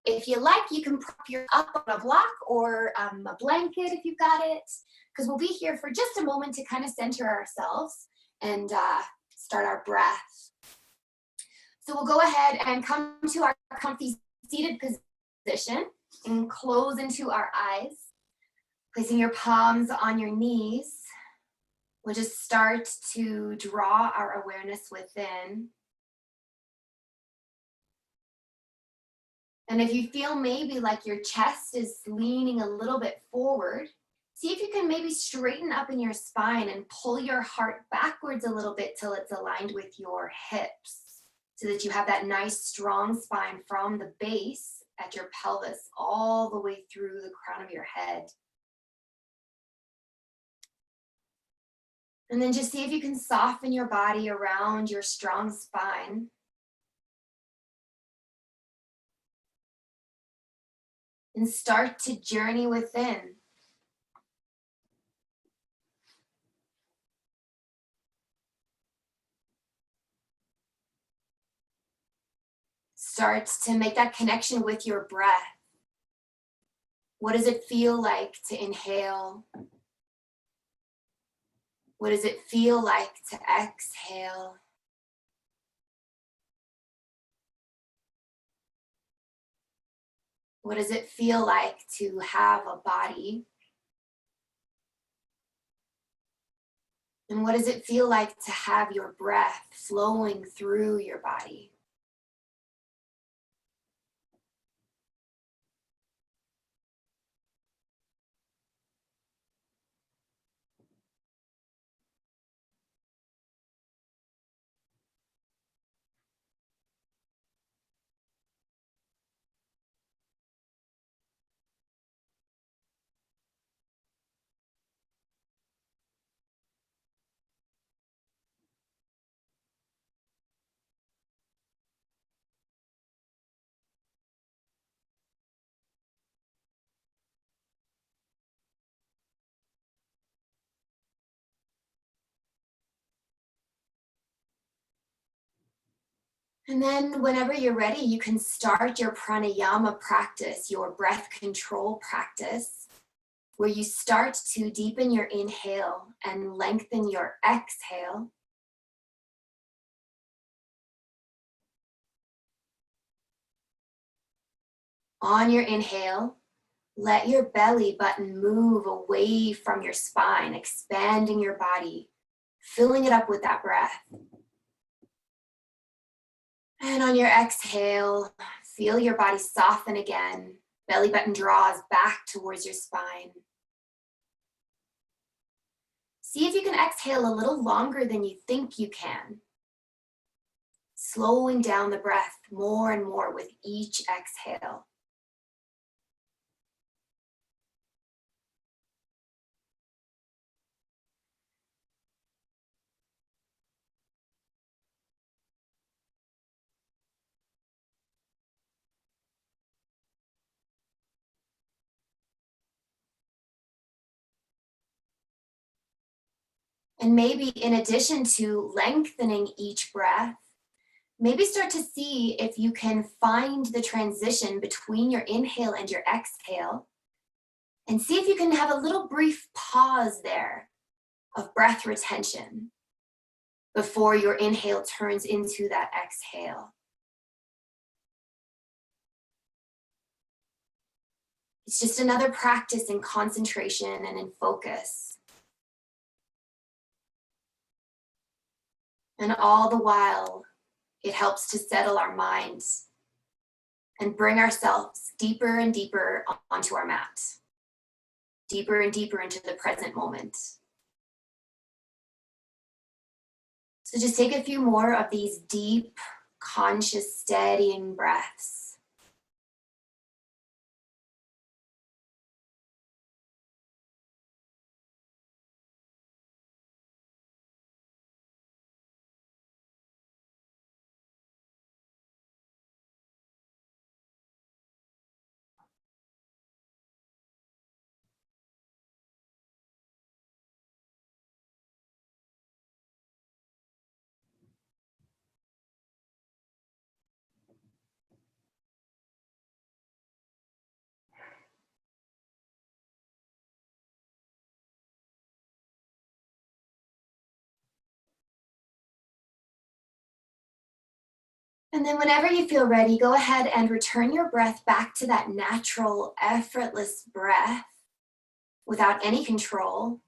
If you like, you can prop your up on a block or a blanket if you've got it, because we'll be here for just a moment to kind of center ourselves and start our breath. So we'll go ahead and come to our comfy seated position and close into our eyes, placing your palms on your knees. We'll just start to draw our awareness within. And if you feel maybe like your chest is leaning a little bit forward, see if you can maybe straighten up in your spine and pull your heart backwards a little bit till it's aligned with your hips, so that you have that nice strong spine from the base at your pelvis all the way through the crown of your head. And then just see if you can soften your body around your strong spine. And start to journey within. Start to make that connection with your breath. What does it feel like to inhale? What does it feel like to exhale? What does it feel like to have a body? And what does it feel like to have your breath flowing through your body? And then whenever you're ready, you can start your pranayama practice, your breath control practice, where you start to deepen your inhale and lengthen your exhale. On your inhale, let your belly button move away from your spine, expanding your body, filling it up with that breath. And on your exhale, feel your body soften again. Belly button draws back towards your spine. See if you can exhale a little longer than you think you can. Slowing down the breath more and more with each exhale. And maybe in addition to lengthening each breath, maybe start to see if you can find the transition between your inhale and your exhale, and see if you can have a little brief pause there of breath retention before your inhale turns into that exhale. It's just another practice in concentration and in focus. And all the while, it helps to settle our minds and bring ourselves deeper and deeper onto our mat, deeper and deeper into the present moment. So just take a few more of these deep, conscious, steadying breaths. And then whenever you feel ready, go ahead and return your breath back to that natural, effortless breath without any control.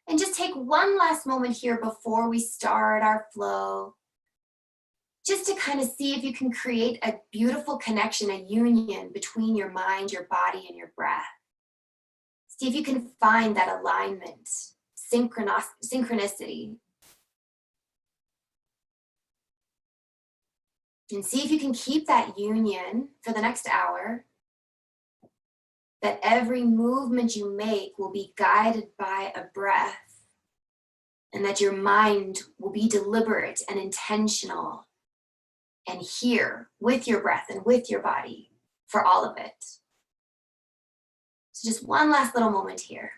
And just take one last moment here before we start our flow, just to kind of see if you can create a beautiful connection, a union between your mind, your body, and your breath. See if you can find that alignment, synchronicity. And see if you can keep that union for the next hour, that every movement you make will be guided by a breath, and that your mind will be deliberate and intentional and here with your breath and with your body for all of it. So just one last little moment here.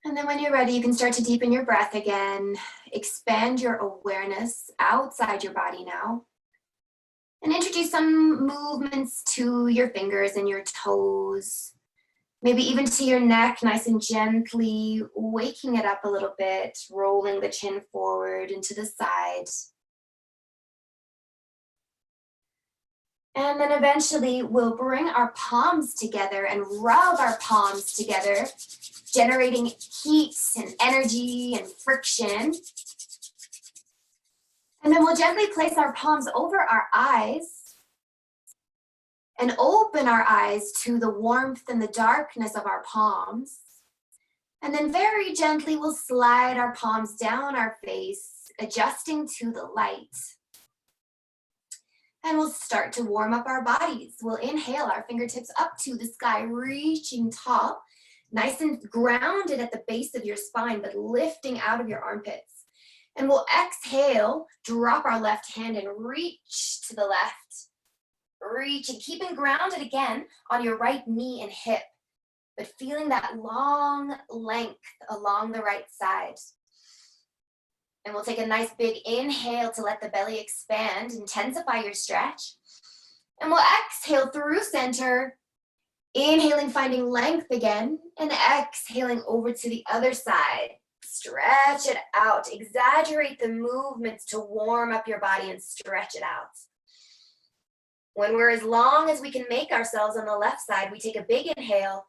And then when you're ready, you can start to deepen your breath again. Expand your awareness outside your body now. And introduce some movements to your fingers and your toes. Maybe even to your neck, nice and gently, waking it up a little bit, rolling the chin forward and to the side. And then eventually we'll bring our palms together and rub our palms together, generating heat and energy and friction. And then we'll gently place our palms over our eyes and open our eyes to the warmth and the darkness of our palms. And then very gently we'll slide our palms down our face, adjusting to the light. And we'll start to warm up our bodies. We'll inhale our fingertips up to the sky, reaching tall, nice and grounded at the base of your spine, but lifting out of your armpits. And we'll exhale, drop our left hand and reach to the left. Reach and keeping grounded again on your right knee and hip, but feeling that long length along the right side. And we'll take a nice big inhale to let the belly expand, intensify your stretch. And we'll exhale through center, inhaling, finding length again, and exhaling over to the other side. Stretch it out, exaggerate the movements to warm up your body and stretch it out. When we're as long as we can make ourselves on the left side, we take a big inhale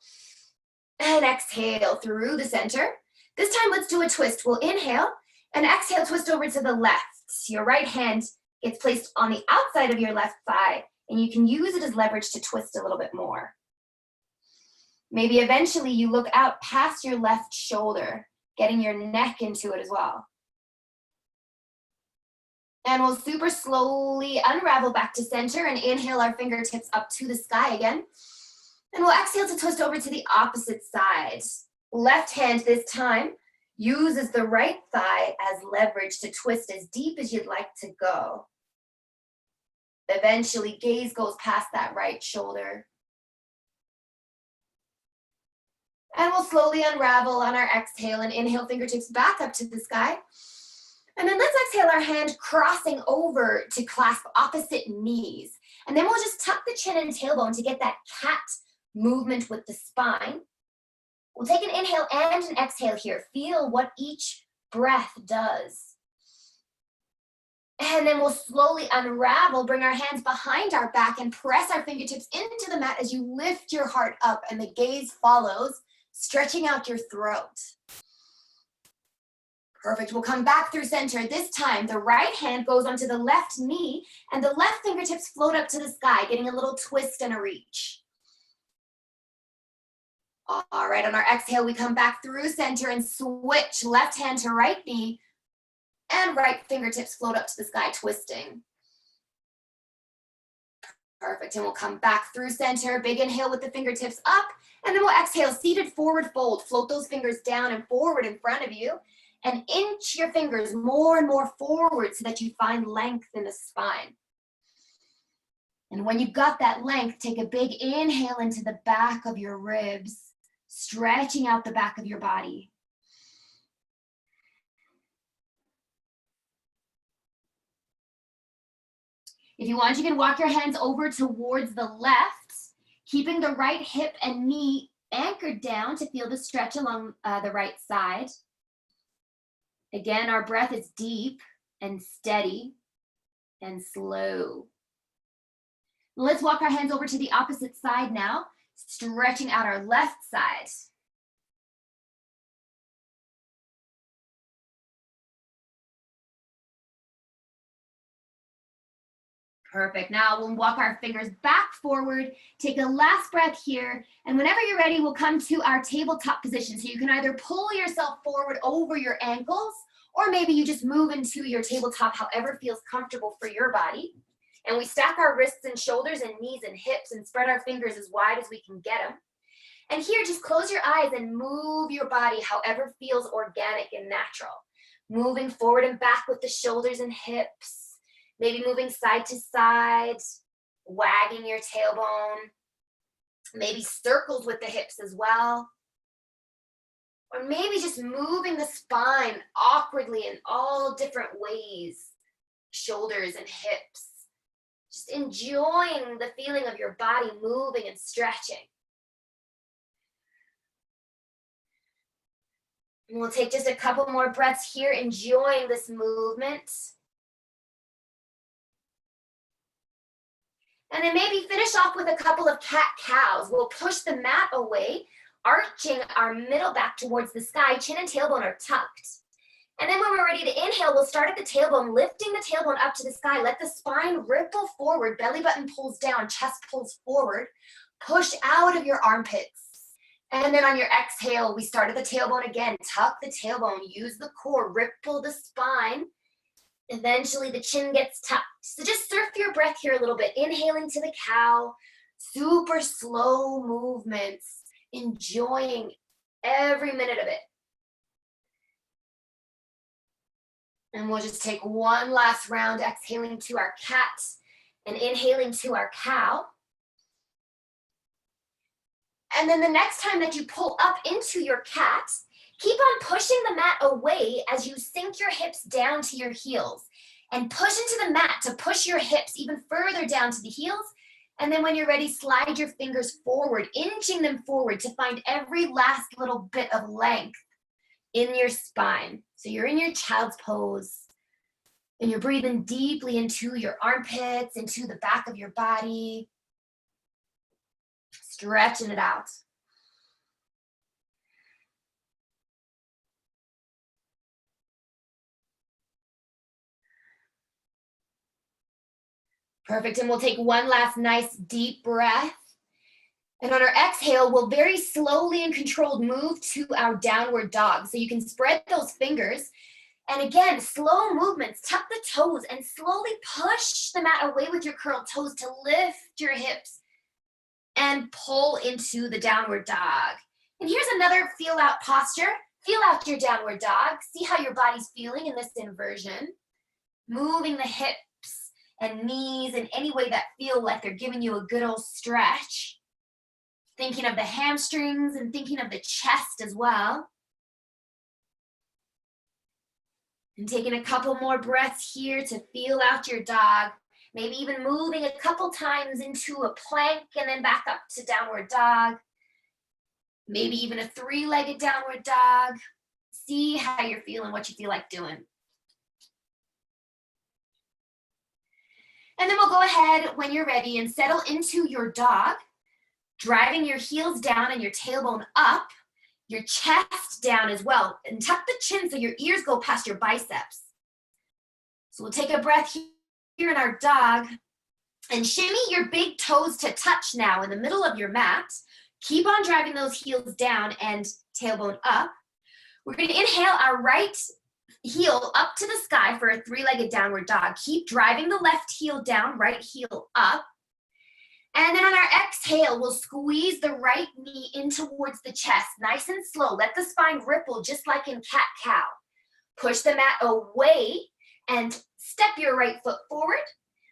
and exhale through the center. This time, let's do a twist. We'll inhale and exhale, twist over to the left. Your right hand gets placed on the outside of your left thigh, and you can use it as leverage to twist a little bit more. Maybe eventually you look out past your left shoulder, getting your neck into it as well. And we'll super slowly unravel back to center and inhale our fingertips up to the sky again. And we'll exhale to twist over to the opposite side. Left hand this time uses the right thigh as leverage to twist as deep as you'd like to go. Eventually, gaze goes past that right shoulder. And we'll slowly unravel on our exhale and inhale fingertips back up to the sky. And then let's exhale our hand crossing over to clasp opposite knees. And then we'll just tuck the chin and tailbone to get that cat movement with the spine. We'll take an inhale and an exhale here. Feel what each breath does. And then we'll slowly unravel, bring our hands behind our back and press our fingertips into the mat as you lift your heart up and the gaze follows, stretching out your throat. Perfect. We'll come back through center. This time, the right hand goes onto the left knee and the left fingertips float up to the sky, getting a little twist and a reach. All right, on our exhale, we come back through center and switch left hand to right knee and right fingertips float up to the sky, twisting. Perfect, and we'll come back through center. Big inhale with the fingertips up, and then we'll exhale, seated forward fold. Float those fingers down and forward in front of you, and inch your fingers more and more forward so that you find length in the spine. And when you've got that length, take a big inhale into the back of your ribs, stretching out the back of your body. If you want, you can walk your hands over towards the left, keeping the right hip and knee anchored down to feel the stretch along the right side. Again, our breath is deep and steady and slow. Let's walk our hands over to the opposite side now, stretching out our left side. Perfect. Now we'll walk our fingers back forward, take a last breath here, and whenever you're ready, we'll come to our tabletop position. So you can either pull yourself forward over your ankles, or maybe you just move into your tabletop, however feels comfortable for your body. And we stack our wrists and shoulders and knees and hips and spread our fingers as wide as we can get them. And here, just close your eyes and move your body however feels organic and natural. Moving forward and back with the shoulders and hips. Maybe moving side to side, wagging your tailbone. Maybe circles with the hips as well. Or maybe just moving the spine awkwardly in all different ways. Shoulders and hips. Just enjoying the feeling of your body moving and stretching. And we'll take just a couple more breaths here, enjoying this movement. And then maybe finish off with a couple of cat-cows. We'll push the mat away, arching our middle back towards the sky. Chin and tailbone are tucked. And then when we're ready to inhale, we'll start at the tailbone, lifting the tailbone up to the sky. Let the spine ripple forward, belly button pulls down, chest pulls forward. Push out of your armpits. And then on your exhale, we start at the tailbone again. Tuck the tailbone, use the core, ripple the spine. Eventually the chin gets tucked. So just surf your breath here a little bit. Inhaling to the cow, super slow movements, enjoying every minute of it. And we'll just take one last round, exhaling to our cat and inhaling to our cow. And then the next time that you pull up into your cat, keep on pushing the mat away as you sink your hips down to your heels. And push into the mat to push your hips even further down to the heels. And then when you're ready, slide your fingers forward, inching them forward to find every last little bit of length in your spine. So you're in your child's pose. And you're breathing deeply into your armpits, into the back of your body. Stretching it out. Perfect, and we'll take one last nice deep breath. And on our exhale, we'll very slowly and controlled move to our downward dog. So you can spread those fingers. And again, slow movements, tuck the toes and slowly push the mat away with your curled toes to lift your hips and pull into the downward dog. And here's another feel out posture. Feel out your downward dog. See how your body's feeling in this inversion. Moving the hips and knees in any way that feel like they're giving you a good old stretch. Thinking of the hamstrings and thinking of the chest as well. And taking a couple more breaths here to feel out your dog. Maybe even moving a couple times into a plank and then back up to downward dog. Maybe even a three-legged downward dog. See how you're feeling, what you feel like doing. And then we'll go ahead when you're ready and settle into your dog, driving your heels down and your tailbone up, your chest down as well, and tuck the chin so your ears go past your biceps. So we'll take a breath here in our dog and shimmy your big toes to touch now in the middle of your mat. Keep on driving those heels down and tailbone up. We're going to inhale our right heel up to the sky for a three-legged downward dog. Keep driving the left heel down, right heel up. And then on our exhale, we'll squeeze the right knee in towards the chest, nice and slow. Let the spine ripple just like in cat-cow. Push the mat away and step your right foot forward.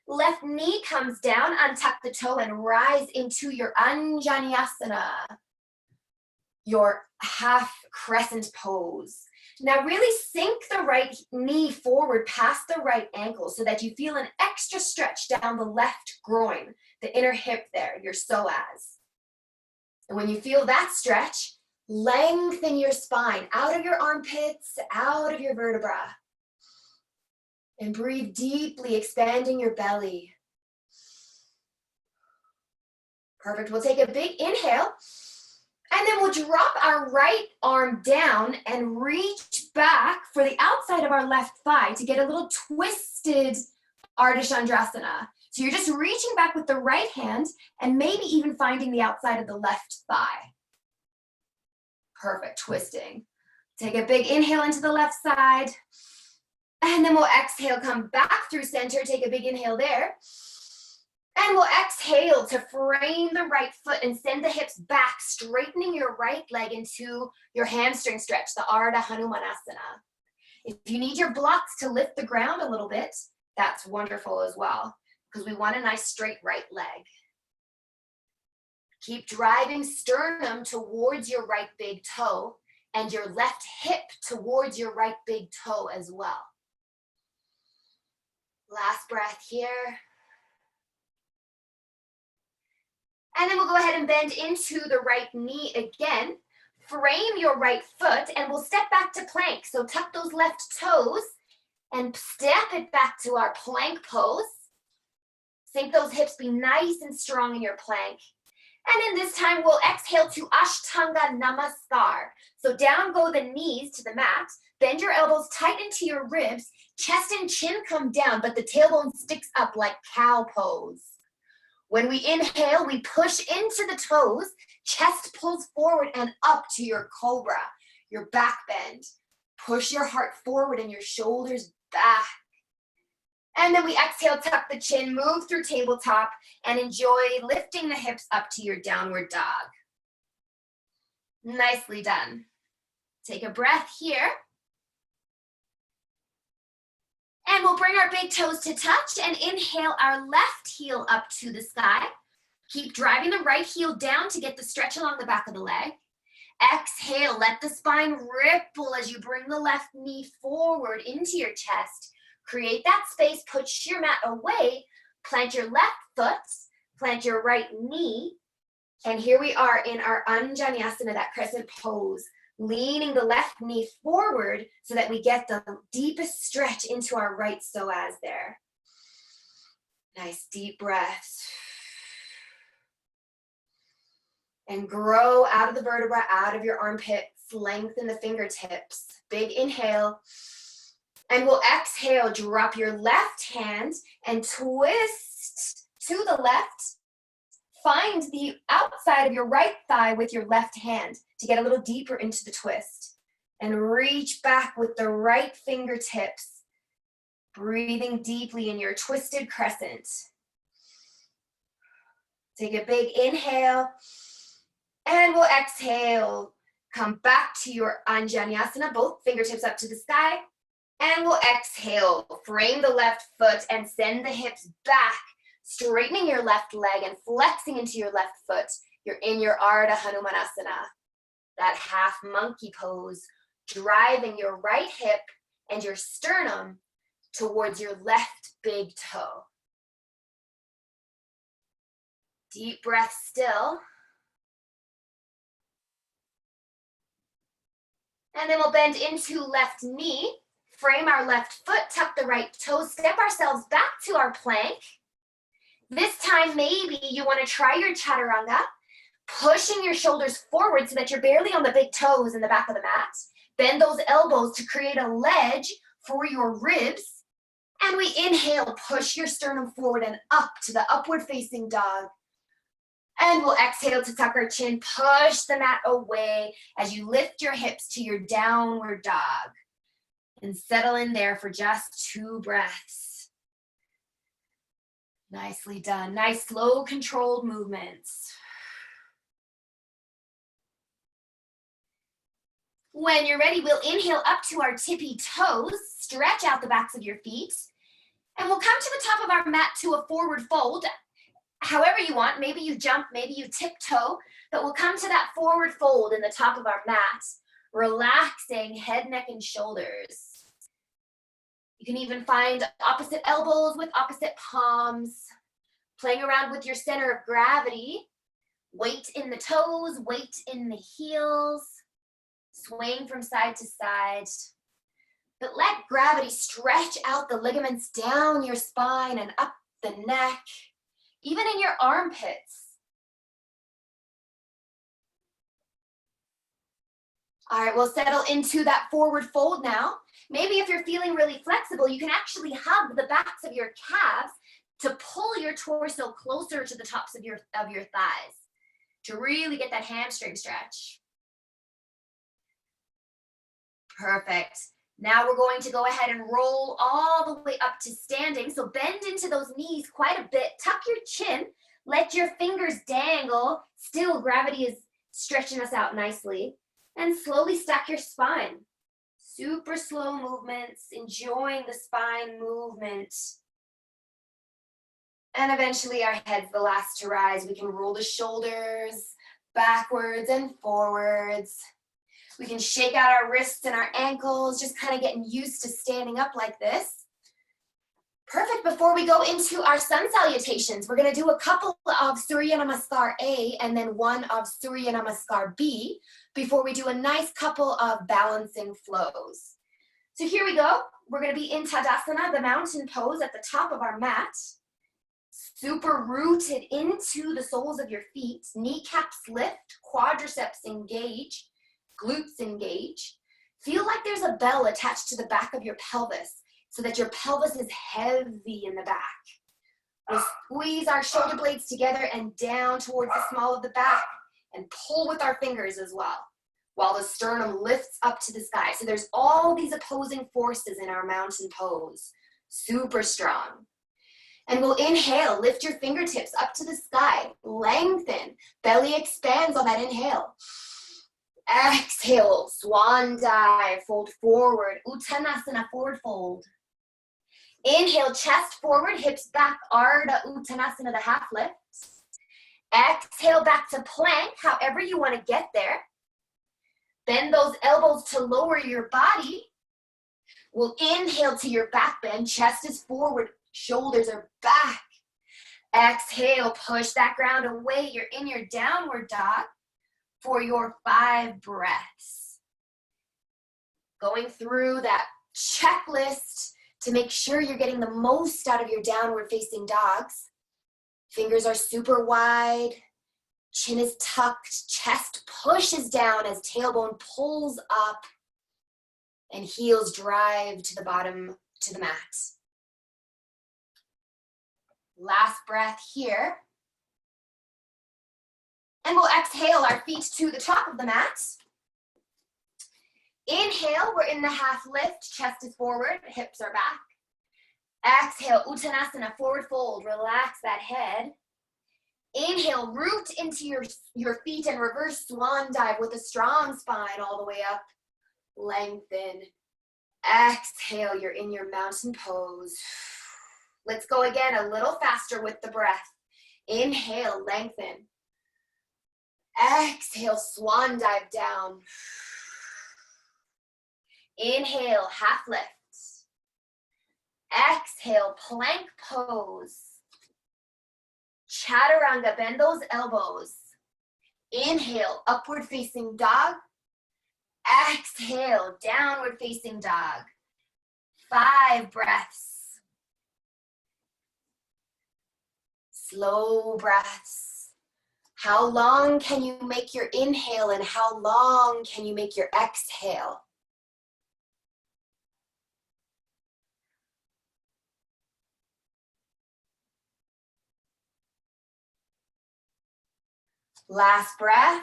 Left knee comes down, untuck the toe and rise into your Anjaneyasana, your half crescent pose. Now really sink the right knee forward past the right ankle so that you feel an extra stretch down the left groin, the inner hip there, your psoas. And when you feel that stretch, lengthen your spine out of your armpits, out of your vertebra. And breathe deeply, expanding your belly. Perfect. We'll take a big inhale. And then we'll drop our right arm down and reach back for the outside of our left thigh to get a little twisted Ardha Chandrasana. So you're just reaching back with the right hand and maybe even finding the outside of the left thigh. Perfect, twisting. Take a big inhale into the left side. And then we'll exhale, come back through center, take a big inhale there. And we'll exhale to frame the right foot and send the hips back, straightening your right leg into your hamstring stretch, the Ardha Hanumanasana. If you need your blocks to lift the ground a little bit, that's wonderful as well, because we want a nice straight right leg. Keep driving sternum towards your right big toe and your left hip towards your right big toe as well. Last breath here. And then we'll go ahead and bend into the right knee again. Frame your right foot and we'll step back to plank. So tuck those left toes and step it back to our plank pose. Sink those hips, be nice and strong in your plank. And then this time we'll exhale to Ashtanga Namaskar. So down go the knees to the mat. Bend your elbows tight into your ribs. Chest and chin come down, but the tailbone sticks up like cow pose. When we inhale, we push into the toes, chest pulls forward and up to your cobra, your back bend. Push your heart forward and your shoulders back. And then we exhale, tuck the chin, move through tabletop, and enjoy lifting the hips up to your downward dog. Nicely done. Take a breath here. And we'll bring our big toes to touch and inhale our left heel up to the sky. Keep driving the right heel down to get the stretch along the back of the leg. Exhale, let the spine ripple as you bring the left knee forward into your chest. Create that space, push your mat away, plant your left foot, plant your right knee. And here we are in our Anjaneyasana, that crescent pose. Leaning the left knee forward so that we get the deepest stretch into our right psoas there. Nice deep breath. And grow out of the vertebra, out of your armpits, lengthen the fingertips. Big inhale. And we'll exhale, drop your left hand and twist to the left. Find the outside of your right thigh with your left hand to get a little deeper into the twist. And reach back with the right fingertips, breathing deeply in your twisted crescent. Take a big inhale, and we'll exhale. Come back to your Anjaneyasana, both fingertips up to the sky. And we'll exhale, frame the left foot and send the hips back, straightening your left leg and flexing into your left foot. You're in your Ardha Hanumanasana, that half monkey pose, driving your right hip and your sternum towards your left big toe. Deep breath still. And then we'll bend into left knee, frame our left foot, tuck the right toe, step ourselves back to our plank. This time, maybe you want to try your chaturanga, pushing your shoulders forward so that you're barely on the big toes in the back of the mat. Bend those elbows to create a ledge for your ribs. And we inhale, push your sternum forward and up to the upward facing dog. And we'll exhale to tuck our chin, push the mat away as you lift your hips to your downward dog. And settle in there for just 2 breaths. Nicely done. Nice, slow, controlled movements. When you're ready, we'll inhale up to our tippy toes, stretch out the backs of your feet, and we'll come to the top of our mat to a forward fold. However you want, maybe you jump, maybe you tiptoe, but we'll come to that forward fold in the top of our mat, relaxing head, neck, and shoulders. You can even find opposite elbows with opposite palms, playing around with your center of gravity. Weight in the toes, weight in the heels, swaying from side to side. But let gravity stretch out the ligaments down your spine and up the neck, even in your armpits. All right, we'll settle into that forward fold now. Maybe if you're feeling really flexible, you can actually hug the backs of your calves to pull your torso closer to the tops of your thighs to really get that hamstring stretch. Perfect. Now we're going to go ahead and roll all the way up to standing. So bend into those knees quite a bit. Tuck your chin. Let your fingers dangle. Still, gravity is stretching us out nicely. And slowly stack your spine. Super slow movements, enjoying the spine movement. And eventually our head's the last to rise. We can roll the shoulders backwards and forwards. We can shake out our wrists and our ankles, just kind of getting used to standing up like this. Perfect. Before we go into our sun salutations, we're going to do a couple of Surya Namaskar A and then one of Surya Namaskar B before we do a nice couple of balancing flows. So here we go. We're going to be in Tadasana, the mountain pose at the top of our mat. Super rooted into the soles of your feet. Kneecaps lift, quadriceps engage, glutes engage. Feel like there's a bell attached to the back of your pelvis so that your pelvis is heavy in the back. We'll squeeze our shoulder blades together and down towards the small of the back and pull with our fingers as well, while the sternum lifts up to the sky. So there's all these opposing forces in our mountain pose. Super strong. And we'll inhale, lift your fingertips up to the sky, lengthen, belly expands on that inhale. Exhale, swan dive, fold forward, Uttanasana, forward fold. Inhale, chest forward, hips back, Ardha Uttanasana, the half lift. Exhale, back to plank, however you want to get there. Bend those elbows to lower your body. We'll inhale to your back bend, chest is forward, shoulders are back. Exhale, push that ground away. You're in your downward dog for your 5 breaths. Going through that checklist to make sure you're getting the most out of your downward facing dogs. Fingers are super wide. Chin is tucked. Chest pushes down as tailbone pulls up and heels drive to the bottom, to the mat. Last breath here. And we'll exhale our feet to the top of the mat. Inhale, we're in the half lift, chest is forward, hips are back. Exhale, Uttanasana, forward fold, relax that head. Inhale, root into your feet and reverse swan dive with a strong spine all the way up. Lengthen. Exhale, you're in your mountain pose. Let's go again a little faster with the breath. Inhale, lengthen. Exhale, swan dive down. Inhale, half lift. Exhale, plank pose. Chaturanga, bend those elbows. Inhale, upward facing dog. Exhale, downward facing dog. 5 breaths. Slow breaths. How long can you make your inhale and how long can you make your exhale? Last breath.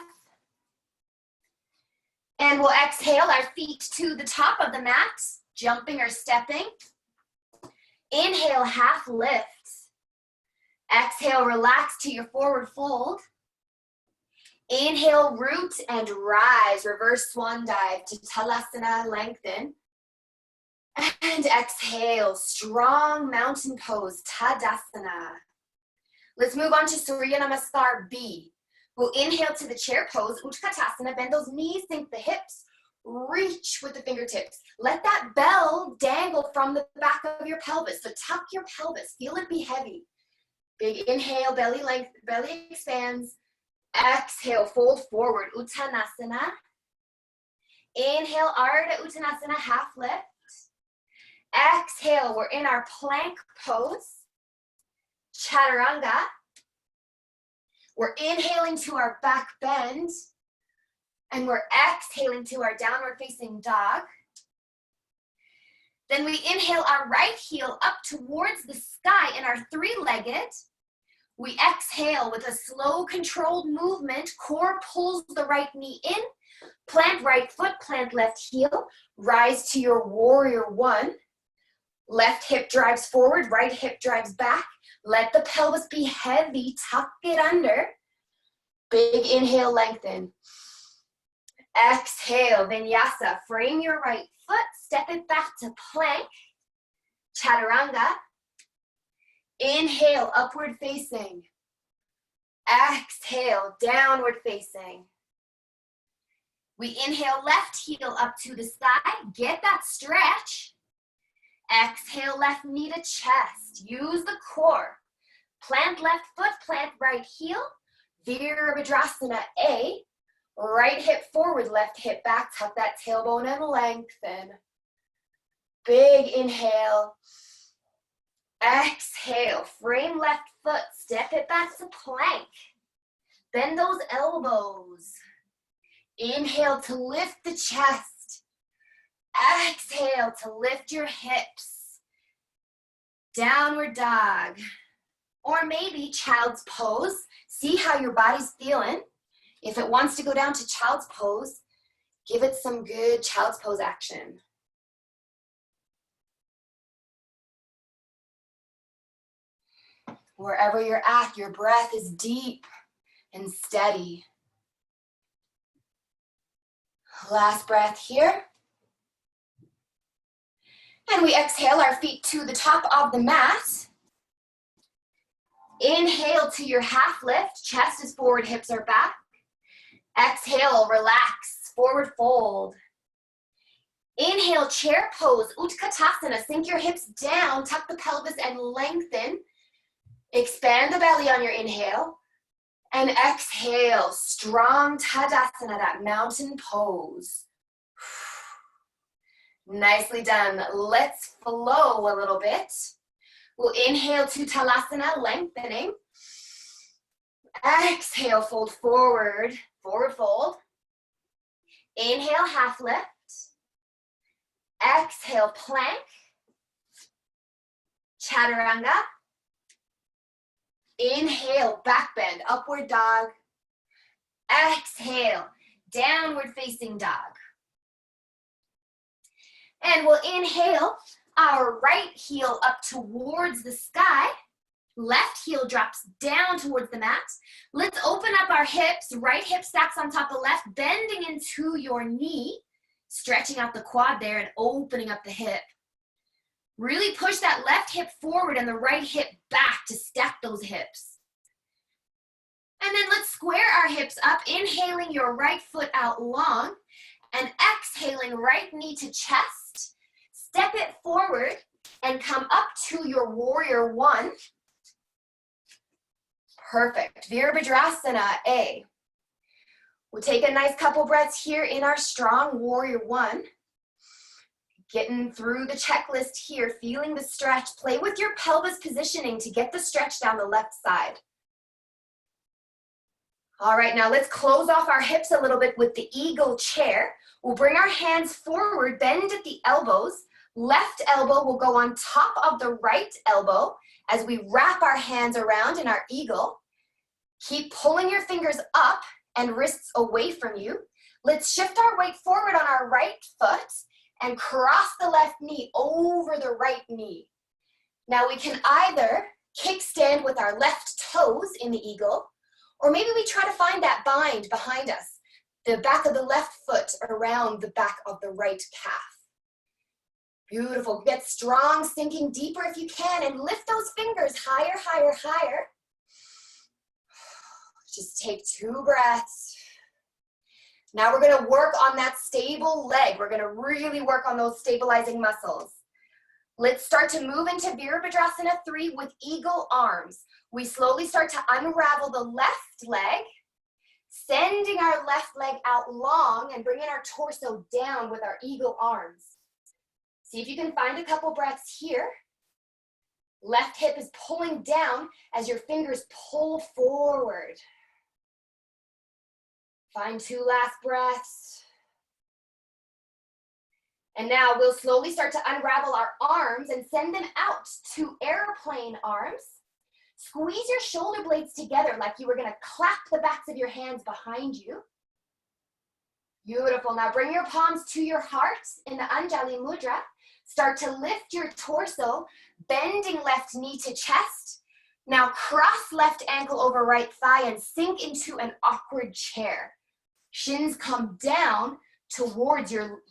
And we'll exhale our feet to the top of the mat, jumping or stepping. Inhale, half lift. Exhale, relax to your forward fold. Inhale, root and rise. Reverse swan dive to Talasana, lengthen. And exhale, strong mountain pose, Tadasana. Let's move on to Surya Namaskar B. We'll inhale to the chair pose, Utkatasana, bend those knees, sink the hips, reach with the fingertips. Let that bell dangle from the back of your pelvis. So tuck your pelvis, feel it be heavy. Big inhale, belly length, belly expands. Exhale, fold forward, Uttanasana. Inhale, Ardha Uttanasana, half lift. Exhale, we're in our plank pose, Chaturanga. We're inhaling to our back bend, and we're exhaling to our downward facing dog. Then we inhale our right heel up towards the sky in our three-legged. We exhale with a slow, controlled movement. Core pulls the right knee in. Plant right foot, plant left heel. Rise to your warrior one. Left hip drives forward, right hip drives back. Let the pelvis be heavy, tuck it under. Big inhale, lengthen. Exhale, Vinyasa. Frame your right foot, step it back to plank. Chaturanga. Inhale, upward facing. Exhale, downward facing. We inhale, left heel up to the sky. Get that stretch. Exhale, left knee to chest. Use the core. Plant left foot, plant right heel. Virabhadrasana A. Right hip forward, left hip back. Tuck that tailbone and lengthen. Big inhale. Exhale, frame left foot, step it back to plank. Bend those elbows. Inhale to lift the chest. Exhale to lift your hips. Downward dog. Or maybe child's pose. See how your body's feeling. If it wants to go down to child's pose, give it some good child's pose action. Wherever you're at, your breath is deep and steady. Last breath here. And we exhale our feet to the top of the mat. Inhale to your half lift. Chest is forward, hips are back. Exhale, relax, forward fold. Inhale, chair pose, Utkatasana. Sink your hips down, tuck the pelvis and lengthen. Expand the belly on your inhale. And exhale, strong Tadasana, that mountain pose. Nicely done. Let's flow a little bit. We'll inhale to Talasana, lengthening. Exhale, fold forward, forward fold. Inhale, half lift. Exhale, plank. Chaturanga. Inhale, back bend, upward dog. Exhale, downward facing dog. And we'll inhale our right heel up towards the sky. Left heel drops down towards the mat. Let's open up our hips. Right hip stacks on top of left, bending into your knee, stretching out the quad there and opening up the hip. Really push that left hip forward and the right hip back to stack those hips. And then let's square our hips up, inhaling your right foot out long and exhaling right knee to chest. Step it forward and come up to your warrior one. Perfect. Virabhadrasana A. We'll take a nice couple breaths here in our strong warrior one. Getting through the checklist here, feeling the stretch. Play with your pelvis positioning to get the stretch down the left side. All right, now let's close off our hips a little bit with the eagle chair. We'll bring our hands forward, bend at the elbows. Left elbow will go on top of the right elbow as we wrap our hands around in our eagle. Keep pulling your fingers up and wrists away from you. Let's shift our weight forward on our right foot and cross the left knee over the right knee. Now we can either kickstand with our left toes in the eagle, or maybe we try to find that bind behind us, the back of the left foot around the back of the right calf. Beautiful. Get strong, sinking deeper if you can, and lift those fingers higher, higher, higher. Just take 2 breaths. Now we're going to work on that stable leg. We're going to really work on those stabilizing muscles. Let's start to move into Virabhadrasana 3 with eagle arms. We slowly start to unravel the left leg, sending our left leg out long and bringing our torso down with our eagle arms. See if you can find a couple breaths here. Left hip is pulling down as your fingers pull forward. Find 2 last breaths. And now we'll slowly start to unravel our arms and send them out to airplane arms. Squeeze your shoulder blades together like you were going to clap the backs of your hands behind you. Beautiful. Now bring your palms to your heart in the Anjali Mudra. Start to lift your torso, bending left knee to chest. Now cross left ankle over right thigh and sink into an awkward chair. Shins come down towards your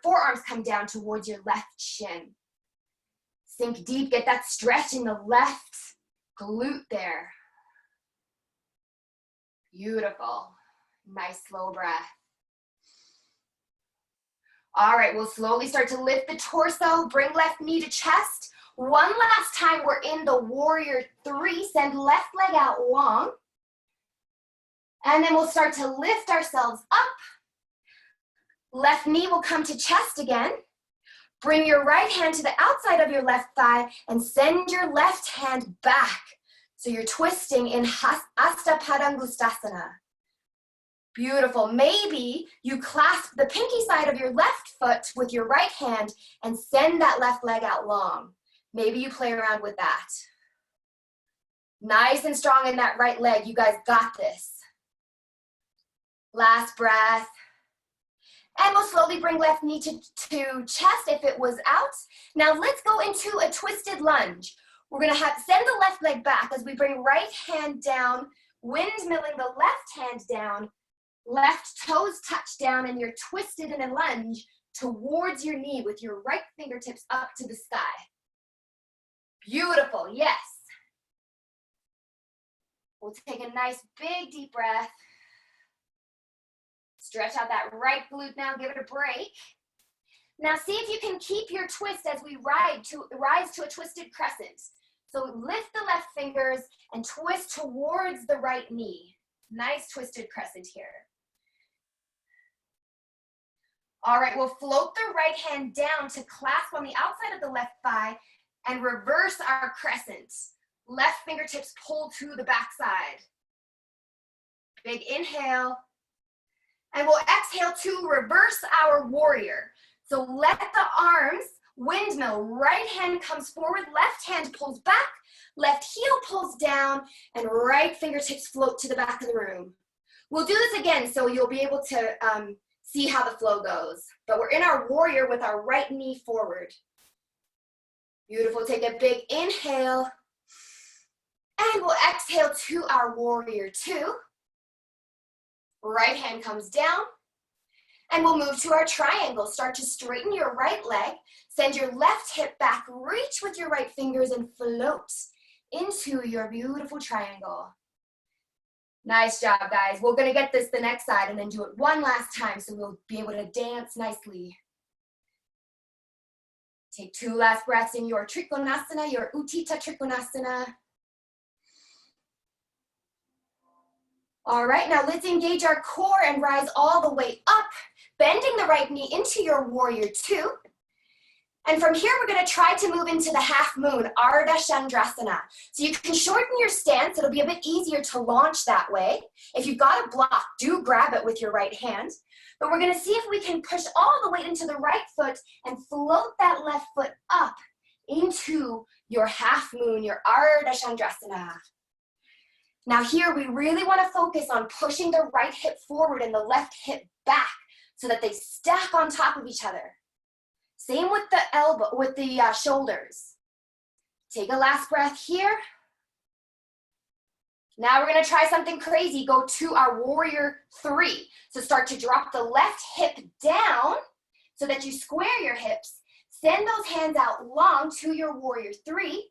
forearms come down towards your left shin. Sink deep, get that stretch in the left glute there. Beautiful. Nice slow breath. All right, we'll slowly start to lift the torso, bring left knee to chest. One last time, we're in the warrior 3. Send left leg out long. And then we'll start to lift ourselves up. Left knee will come to chest again. Bring your right hand to the outside of your left thigh and send your left hand back. So you're twisting in Hasta Padangustasana. Beautiful. Maybe you clasp the pinky side of your left foot with your right hand and send that left leg out long. Maybe you play around with that. Nice and strong in that right leg. You guys got this. Last breath. And we'll slowly bring left knee to chest if it was out. Now let's go into a twisted lunge. We're going to send the left leg back as we bring right hand down, windmilling the left hand down, left toes touch down, and you're twisted in a lunge towards your knee with your right fingertips up to the sky. Beautiful, yes. We'll take a nice big deep breath. Stretch out that right glute now, give it a break. Now see if you can keep your twist as we rise to a twisted crescent. So lift the left fingers and twist towards the right knee. Nice twisted crescent here. All right, we'll float the right hand down to clasp on the outside of the left thigh and reverse our crescent. Left fingertips pull to the backside. Big inhale. And we'll exhale to reverse our warrior. So let the arms windmill. Right hand comes forward, left hand pulls back, left heel pulls down, and right fingertips float to the back of the room. We'll do this again so you'll be able to see how the flow goes. But we're in our warrior with our right knee forward. Beautiful. Take a big inhale. And we'll exhale to our warrior 2. Right hand comes down. And we'll move to our triangle. Start to straighten your right leg. Send your left hip back. Reach with your right fingers and float into your beautiful triangle. Nice job, guys. We're going to get this the next side and then do it one last time so we'll be able to dance nicely. Take 2 last breaths in your Trikonasana, your Utthita Trikonasana. All right, now let's engage our core and rise all the way up, bending the right knee into your warrior 2. And from here, we're going to try to move into the half moon, Ardha Chandrasana. So you can shorten your stance. It'll be a bit easier to launch that way. If you've got a block, do grab it with your right hand. But we're going to see if we can push all the weight into the right foot and float that left foot up into your half moon, your Ardha Chandrasana. Now here, we really want to focus on pushing the right hip forward and the left hip back so that they stack on top of each other. Same with the elbow, with the shoulders. Take a last breath here. Now we're gonna try something crazy. Go to our warrior 3. So start to drop the left hip down so that you square your hips. Send those hands out long to your warrior 3.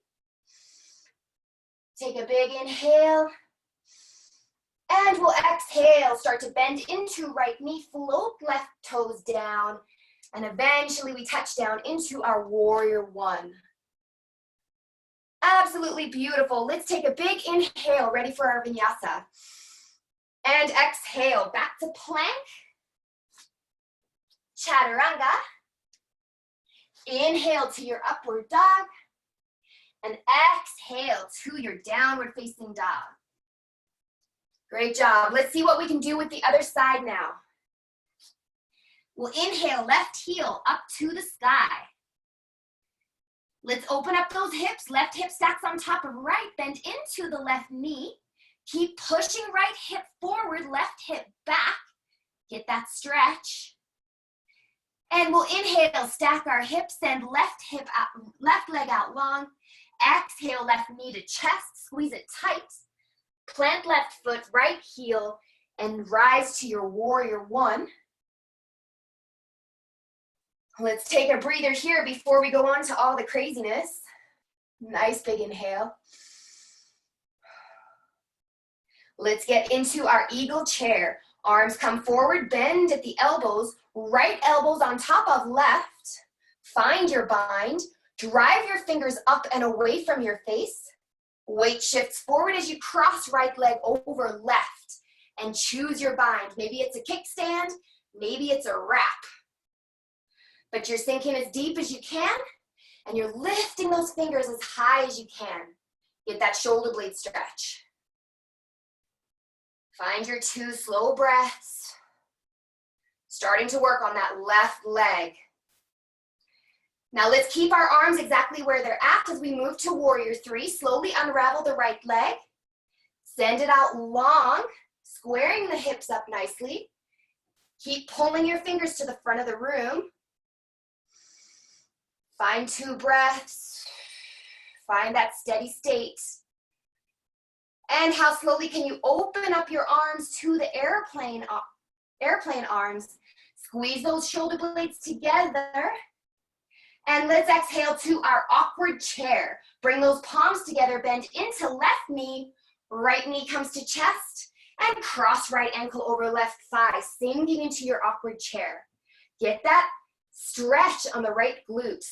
Take a big inhale. And we'll exhale. Start to bend into right knee, float left toes down. And eventually we touch down into our warrior 1. Absolutely beautiful. Let's take a big inhale, ready for our vinyasa. And exhale, back to plank. Chaturanga. Inhale to your upward dog. And exhale to your downward facing dog. Great job. Let's see what we can do with the other side now. We'll inhale, left heel up to the sky. Let's open up those hips. Left hip stacks on top of right. Bend into the left knee. Keep pushing right hip forward, left hip back. Get that stretch. And we'll inhale, stack our hips, send left hip out, left leg out long. Exhale, left knee to chest, squeeze it tight. Plant left foot, right heel, and rise to your warrior 1. Let's take a breather here before we go on to all the craziness. Nice big inhale. Let's get into our eagle chair. Arms come forward, bend at the elbows, right elbows on top of left. Find your bind. Drive your fingers up and away from your face. Weight shifts forward as you cross right leg over left. And choose your bind. Maybe it's a kickstand, maybe it's a wrap. But you're sinking as deep as you can, and you're lifting those fingers as high as you can. Get that shoulder blade stretch. Find your 2 slow breaths. Starting to work on that left leg. Now let's keep our arms exactly where they're at as we move to warrior 3. Slowly unravel the right leg. Send it out long, squaring the hips up nicely. Keep pulling your fingers to the front of the room. Find 2 breaths. Find that steady state. And how slowly can you open up your arms to the airplane arms. Squeeze those shoulder blades together. And let's exhale to our awkward chair. Bring those palms together, bend into left knee. Right knee comes to chest. And cross right ankle over left thigh, sinking into your awkward chair. Get that stretch on the right glute.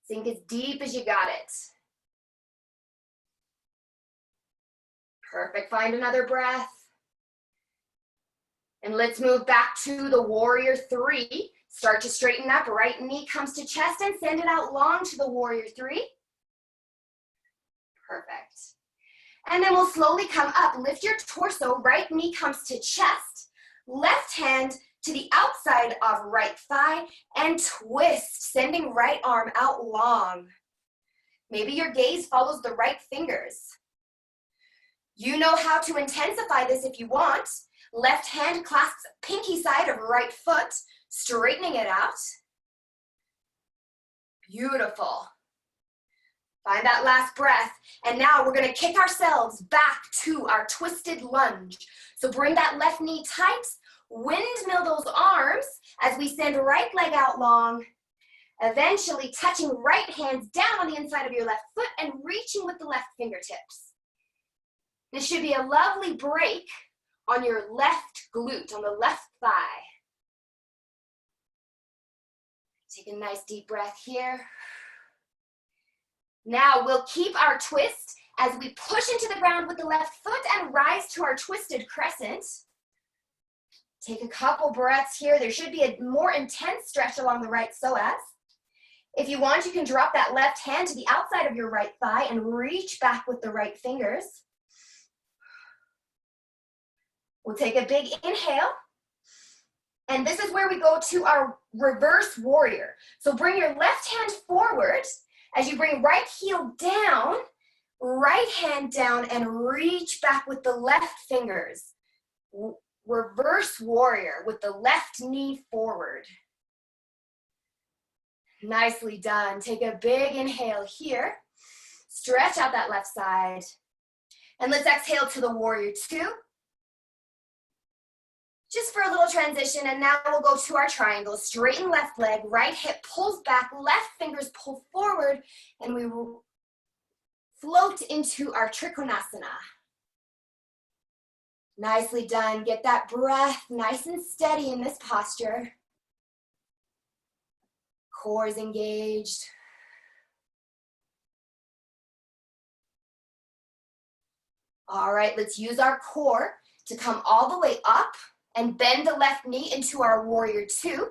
Sink as deep as you got it. Perfect, find another breath. And let's move back to the warrior 3. Start to straighten up, right knee comes to chest and send it out long to the warrior 3. Perfect. And then we'll slowly come up, lift your torso, right knee comes to chest, left hand to the outside of right thigh and twist, sending right arm out long. Maybe your gaze follows the right fingers. You know how to intensify this if you want. Left hand clasps pinky side of right foot, straightening it out. Beautiful. Find that last breath. And now we're gonna kick ourselves back to our twisted lunge. So bring that left knee tight, windmill those arms as we send right leg out long, eventually touching right hands down on the inside of your left foot and reaching with the left fingertips. This should be a lovely break on your left glute, on the left thigh. Take a nice deep breath here. Now we'll keep our twist as we push into the ground with the left foot and rise to our twisted crescent. Take a couple breaths here. There should be a more intense stretch along the right psoas. If you want, you can drop that left hand to the outside of your right thigh and reach back with the right fingers. We'll take a big inhale. And this is where we go to our reverse warrior. So bring your left hand forward as you bring right heel down, right hand down, and reach back with the left fingers. Reverse warrior with the left knee forward. Nicely done. Take a big inhale here. Stretch out that left side. And let's exhale to the warrior two. Just for a little transition, and now we'll go to our triangle. Straighten left leg, right hip pulls back, left fingers pull forward, and we will float into our Trikonasana. Nicely done. Get that breath nice and steady in this posture. Core is engaged. All right, let's use our core to come all the way up and bend the left knee into our warrior two.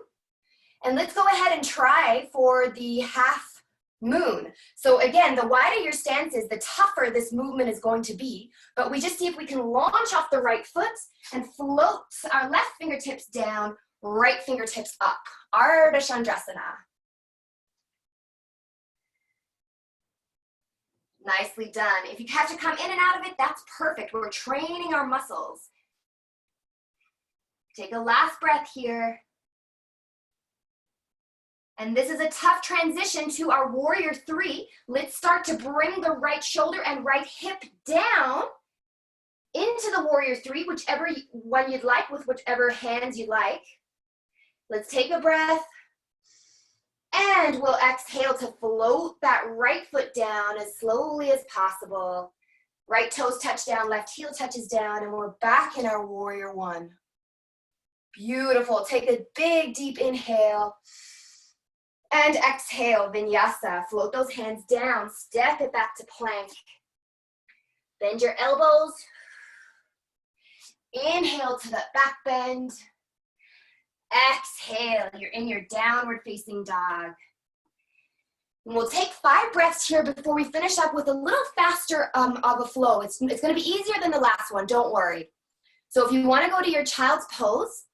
And let's go ahead and try for the half moon. So again, the wider your stance is, the tougher this movement is going to be. But we just see if we can launch off the right foot and float our left fingertips down, right fingertips up. Ardha Chandrasana. Nicely done. If you have to come in and out of it, that's perfect. We're training our muscles. Take a last breath here. And this is a tough transition to our warrior three. Let's start to bring the right shoulder and right hip down into the warrior three, whichever one you'd like, with whichever hands you'd like. Let's take a breath. And we'll exhale to float that right foot down as slowly as possible. Right toes touch down, left heel touches down, and we're back in our warrior one. Beautiful. Take a big, deep inhale. And exhale, Vinyasa. Float those hands down. Step it back to plank. Bend your elbows. Inhale to the back bend. Exhale, you're in your downward facing dog. And we'll take 5 breaths here before we finish up with a little faster of a flow. It's going to be easier than the last one, don't worry. So if you want to go to your child's pose,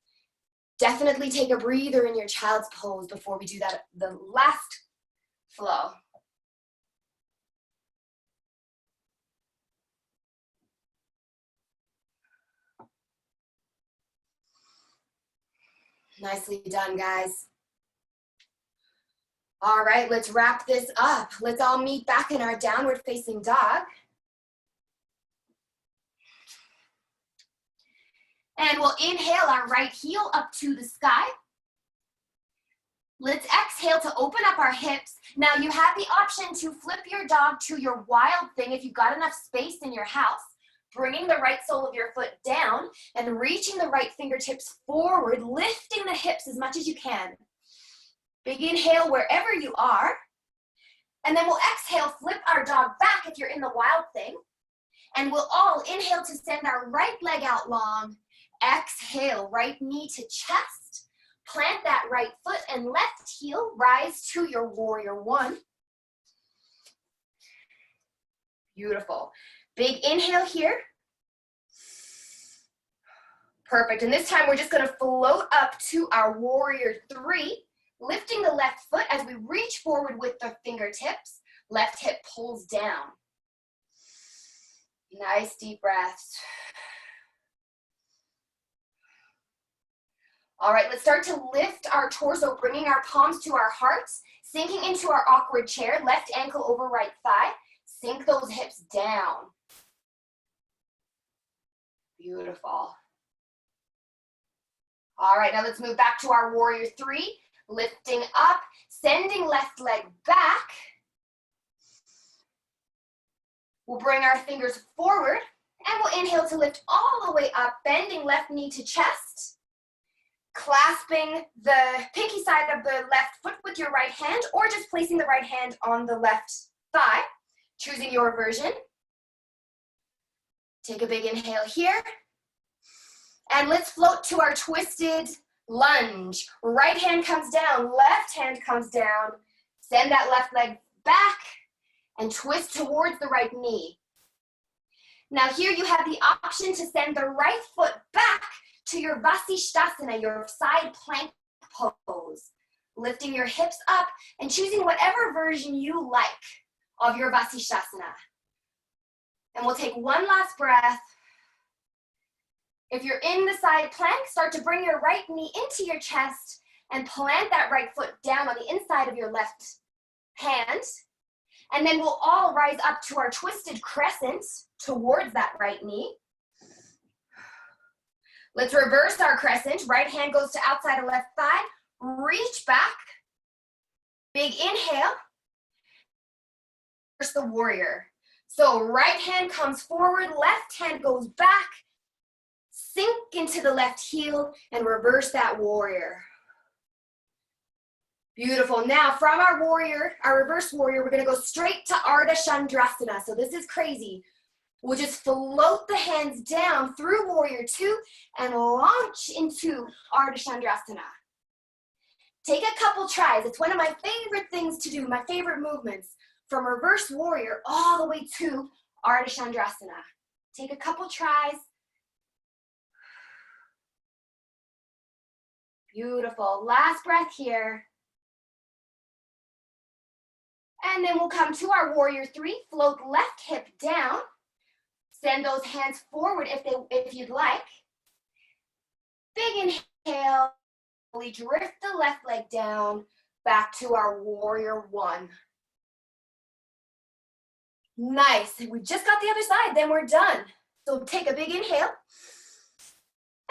definitely take a breather in your child's pose before we do that, the last flow. Nicely done, guys. All right, let's wrap this up. Let's all meet back in our downward facing dog. And we'll inhale our right heel up to the sky. Let's exhale to open up our hips. Now you have the option to flip your dog to your wild thing if you've got enough space in your house, bringing the right sole of your foot down and reaching the right fingertips forward, lifting the hips as much as you can. Big inhale wherever you are. And then we'll exhale, flip our dog back if you're in the wild thing. And we'll all inhale to send our right leg out long. Exhale, right knee to chest. Plant that right foot and left heel. Rise to your warrior one. Beautiful. Big inhale here. Perfect. And this time we're just going to float up to our warrior three, lifting the left foot as we reach forward with the fingertips. Left hip pulls down. Nice deep breaths. All right, let's start to lift our torso, bringing our palms to our hearts, sinking into our awkward chair, left ankle over right thigh. Sink those hips down. Beautiful. All right, now let's move back to our warrior three, lifting up, sending left leg back. We'll bring our fingers forward, and we'll inhale to lift all the way up, bending left knee to chest. Clasping the pinky side of the left foot with your right hand, or just placing the right hand on the left thigh, choosing your version. Take a big inhale here. And let's float to our twisted lunge. Right hand comes down, left hand comes down. Send that left leg back and twist towards the right knee. Now here you have the option to send the right foot back to your Vasishtasana, your side plank pose. Lifting your hips up and choosing whatever version you like of your Vasishtasana. And we'll take one last breath. If you're in the side plank, start to bring your right knee into your chest and plant that right foot down on the inside of your left hand. And then we'll all rise up to our twisted crescent towards that right knee. Let's reverse our crescent. Right hand goes to outside of left thigh. Reach back. Big inhale. Reverse the warrior. So right hand comes forward, left hand goes back. Sink into the left heel and reverse that warrior. Beautiful. Now from our warrior, our reverse warrior, we're gonna go straight to Ardha Chandrasana. So this is crazy. We'll just float the hands down through warrior two and launch into Ardha Chandrasana. Take a couple tries. It's one of my favorite things to do, my favorite movements, from reverse warrior all the way to Ardha Chandrasana. Take a couple tries. Beautiful. Last breath here. And then we'll come to our warrior three. Float left hip down. Send those hands forward if you'd like. Big inhale. We drift the left leg down back to our warrior one. Nice. We just got the other side, then we're done. So take a big inhale.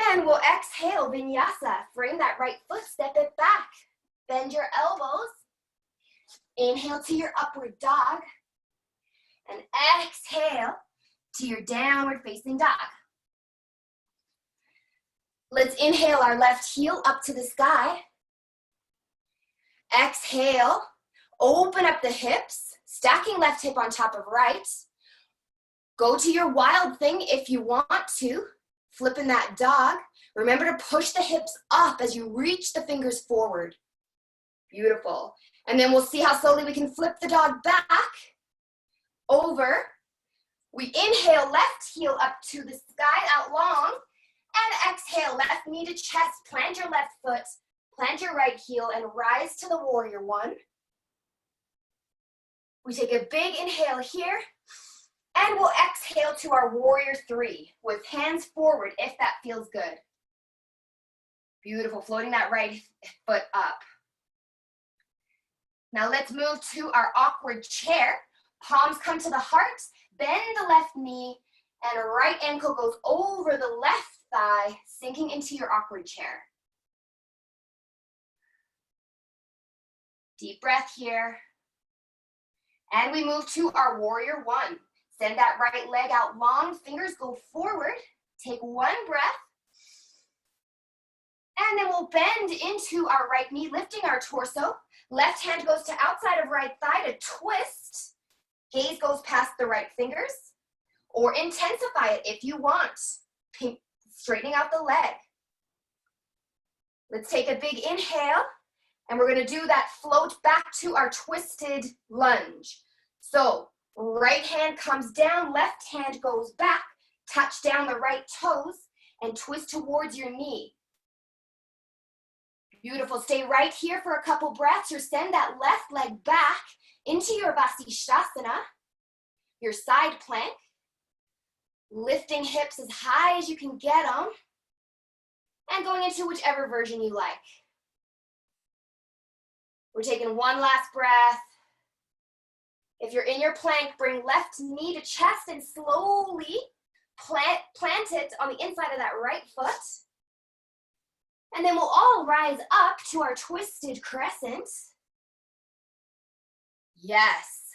And we'll exhale, vinyasa. Frame that right foot, step it back. Bend your elbows. Inhale to your upward dog. And exhale to your downward facing dog. Let's inhale our left heel up to the sky. Exhale, open up the hips, stacking left hip on top of right. Go to your wild thing if you want to. Flipping that dog. Remember to push the hips up as you reach the fingers forward. Beautiful. And then we'll see how slowly we can flip the dog back, over. We inhale, left heel up to the sky, out long. And exhale, left knee to chest. Plant your left foot, plant your right heel, and rise to the warrior one. We take a big inhale here. And we'll exhale to our warrior three with hands forward if that feels good. Beautiful, floating that right foot up. Now let's move to our awkward chair. Palms come to the heart, bend the left knee, and a right ankle goes over the left thigh, sinking into your awkward chair. Deep breath here. And we move to our warrior one. Send that right leg out long, fingers go forward. Take one breath. And then we'll bend into our right knee, lifting our torso. Left hand goes to outside of right thigh to twist. Gaze goes past the right fingers. Or intensify it if you want. Straightening out the leg. Let's take a big inhale. And we're going to do that float back to our twisted lunge. So, right hand comes down, left hand goes back, touch down the right toes, and twist towards your knee. Beautiful. Stay right here for a couple breaths, or send that left leg back into your Vasisthasana, your side plank, lifting hips as high as you can get them, and going into whichever version you like. We're taking one last breath. If you're in your plank, bring left knee to chest and slowly plant it on the inside of that right foot. And then we'll all rise up to our twisted crescent. Yes.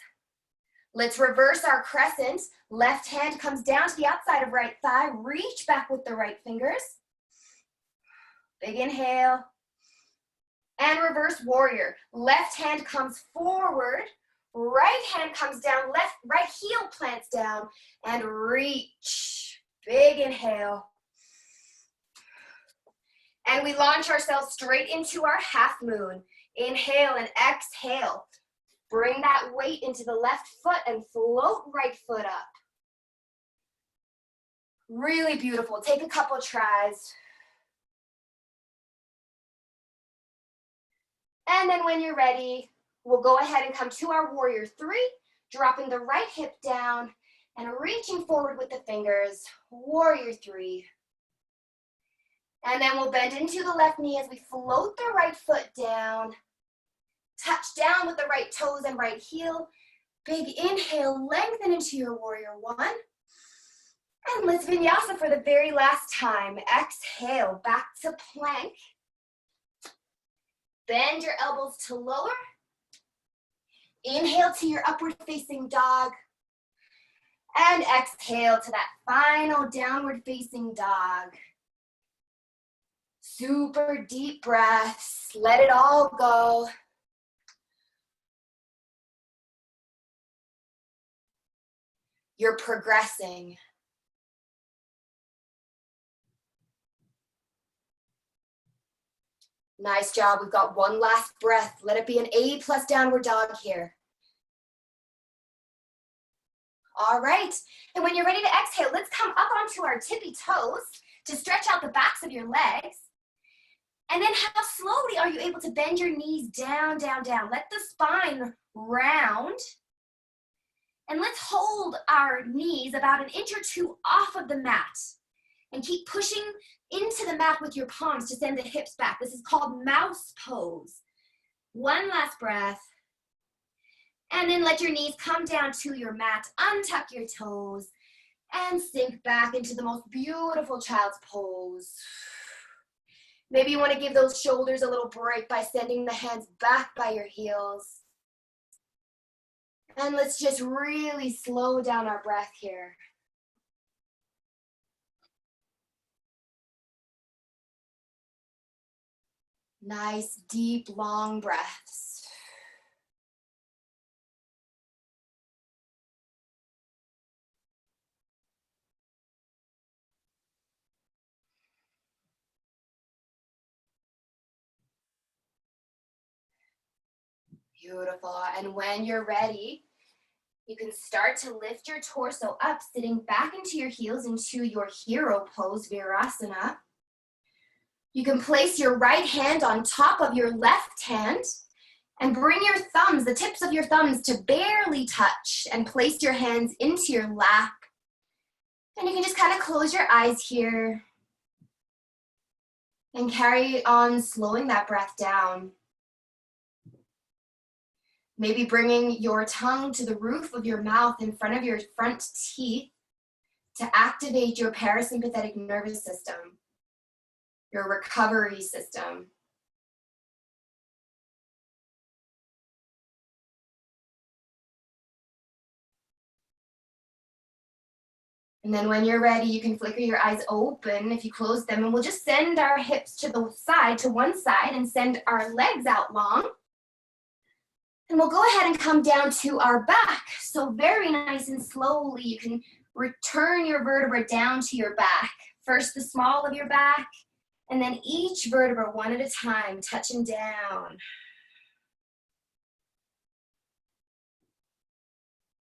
Let's reverse our crescent. Left hand comes down to the outside of right thigh. Reach back with the right fingers. Big inhale. And reverse warrior. Left hand comes forward. Right hand comes down, right heel plants down, and reach. Big inhale. And we launch ourselves straight into our half moon. Inhale and exhale. Bring that weight into the left foot and float right foot up. Really beautiful. Take a couple tries. And then when you're ready, we'll go ahead and come to our warrior three, dropping the right hip down and reaching forward with the fingers, warrior three. And then we'll bend into the left knee as we float the right foot down. Touch down with the right toes and right heel. Big inhale, lengthen into your warrior one. And let's vinyasa for the very last time. Exhale, back to plank. Bend your elbows to lower. Inhale to your upward facing dog. And exhale to that final downward facing dog. Super deep breaths. Let it all go. You're progressing. Nice job. We've got one last breath. Let it be an A+ downward dog here. All right. And when you're ready to exhale, let's come up onto our tippy toes to stretch out the backs of your legs. And then how slowly are you able to bend your knees down, down, down? Let the spine round. And let's hold our knees about an inch or two off of the mat. And keep pushing into the mat with your palms to send the hips back. This is called mouse pose. One last breath. And then let your knees come down to your mat. Untuck your toes. And sink back into the most beautiful child's pose. Maybe you want to give those shoulders a little break by sending the hands back by your heels. And let's just really slow down our breath here. Nice, deep, long breaths. Beautiful. And when you're ready, you can start to lift your torso up, sitting back into your heels into your hero pose, Virasana. You can place your right hand on top of your left hand and bring your thumbs, the tips of your thumbs, to barely touch and place your hands into your lap. And you can just kind of close your eyes here and carry on slowing that breath down. Maybe bringing your tongue to the roof of your mouth in front of your front teeth to activate your parasympathetic nervous system, your recovery system. And then when you're ready, you can flicker your eyes open if you close them, and we'll just send our hips to the side, to one side, and send our legs out long. And we'll go ahead and come down to our back. So very nice and slowly, you can return your vertebra down to your back. First the small of your back, and then each vertebra one at a time, touching down.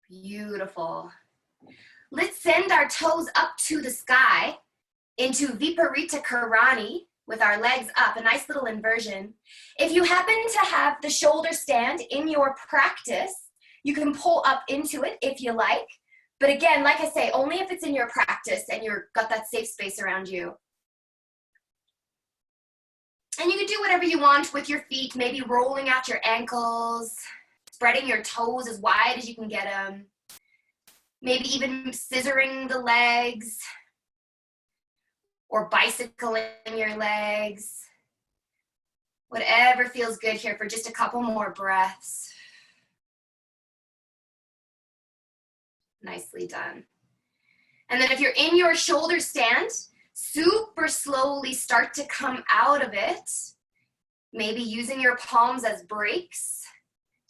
Beautiful. Let's send our toes up to the sky into Viparita Karani with our legs up, a nice little inversion. If you happen to have the shoulder stand in your practice, you can pull up into it if you like. But again, like I say, only if it's in your practice and you've got that safe space around you. And you can do whatever you want with your feet, maybe rolling out your ankles, spreading your toes as wide as you can get them. Maybe even scissoring the legs or bicycling your legs. Whatever feels good here for just a couple more breaths. Nicely done. And then if you're in your shoulder stand, super slowly start to come out of it. Maybe using your palms as brakes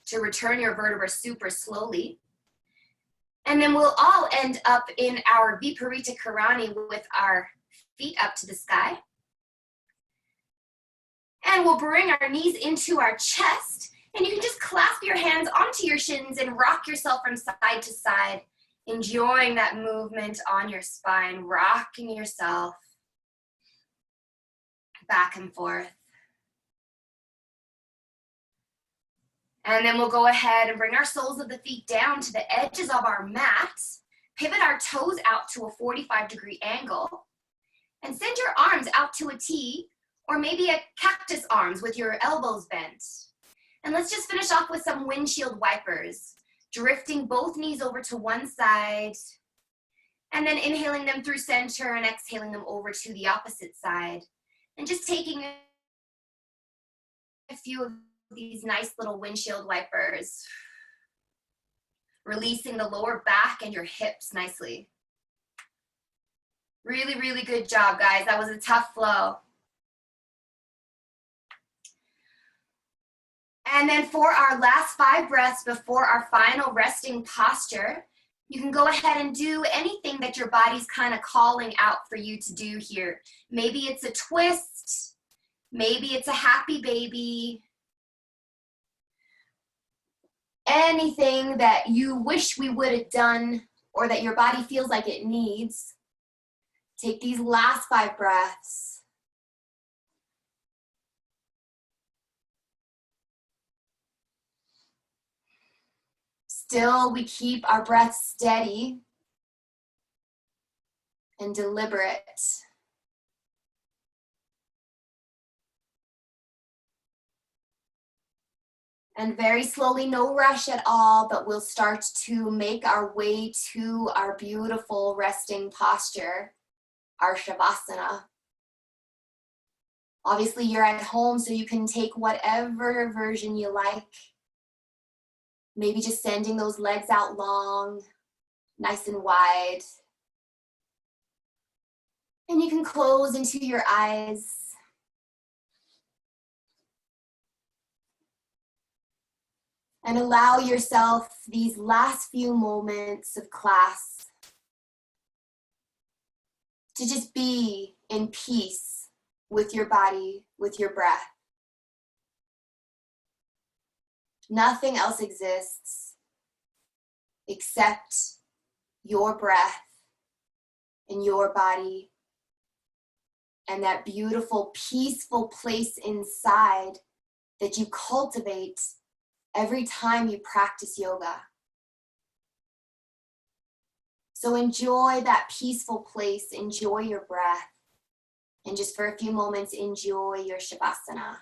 to return your vertebra super slowly. And then we'll all end up in our Viparita Karani with our feet up to the sky. And we'll bring our knees into our chest. And you can just clasp your hands onto your shins and rock yourself from side to side, enjoying that movement on your spine, rocking yourself back and forth. And then we'll go ahead and bring our soles of the feet down to the edges of our mat, pivot our toes out to a 45-degree angle, And send your arms out to a T, or maybe a cactus arms with your elbows bent. And let's just finish off with some windshield wipers, drifting both knees over to one side, and then inhaling them through center and exhaling them over to the opposite side. And just taking a few of these nice little windshield wipers, releasing the lower back and your hips nicely. Really, really good job, guys. That was a tough flow. And then for our last 5 breaths before our final resting posture, you can go ahead and do anything that your body's kind of calling out for you to do here. Maybe it's a twist, maybe it's a happy baby. Anything that you wish we would have done or that your body feels like it needs. Take these last 5 breaths. Still, we keep our breath steady and deliberate. And very slowly, no rush at all, but we'll start to make our way to our beautiful resting posture, our Shavasana. Obviously, you're at home, so you can take whatever version you like. Maybe just sending those legs out long, nice and wide. And you can close into your eyes. And allow yourself these last few moments of class to just be in peace with your body, with your breath. Nothing else exists except your breath and your body and that beautiful, peaceful place inside that you cultivate every time you practice yoga. So enjoy that peaceful place, enjoy your breath, and just for a few moments, enjoy your Shavasana.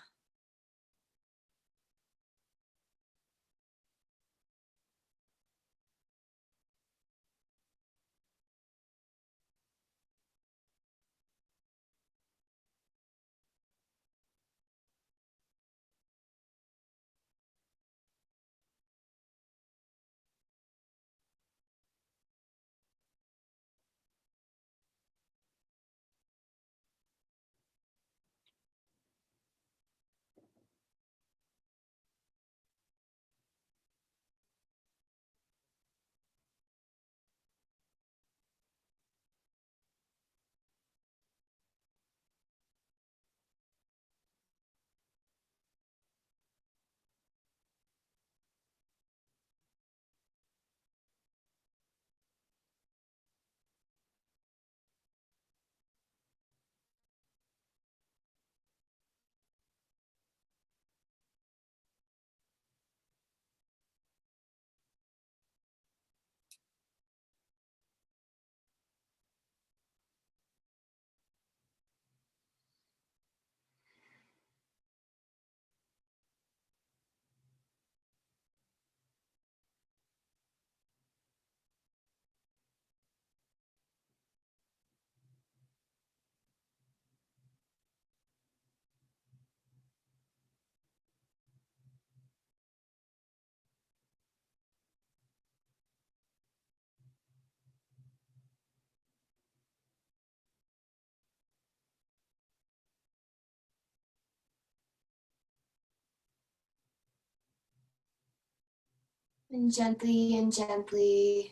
And gently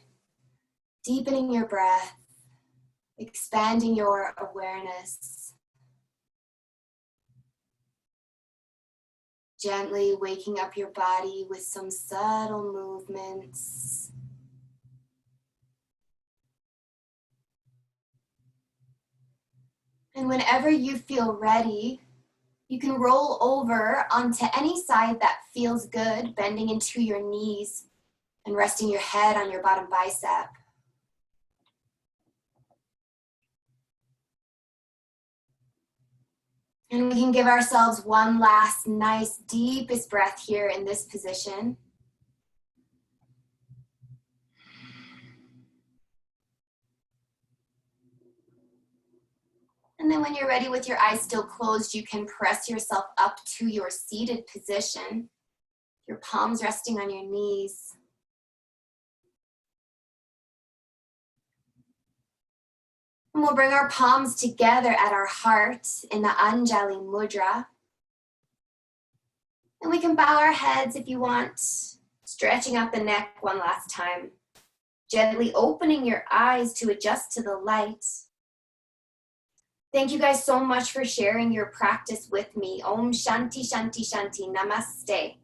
deepening your breath, expanding your awareness. Gently waking up your body with some subtle movements. And whenever you feel ready, you can roll over onto any side that feels good, bending into your knees and resting your head on your bottom bicep. And we can give ourselves one last nice deepest breath here in this position. And then when you're ready with your eyes still closed, you can press yourself up to your seated position. Your palms resting on your knees. And we'll bring our palms together at our heart in the Anjali Mudra. And we can bow our heads if you want, stretching out the neck one last time. Gently opening your eyes to adjust to the light. Thank you guys so much for sharing your practice with me. Om Shanti Shanti Shanti. Namaste.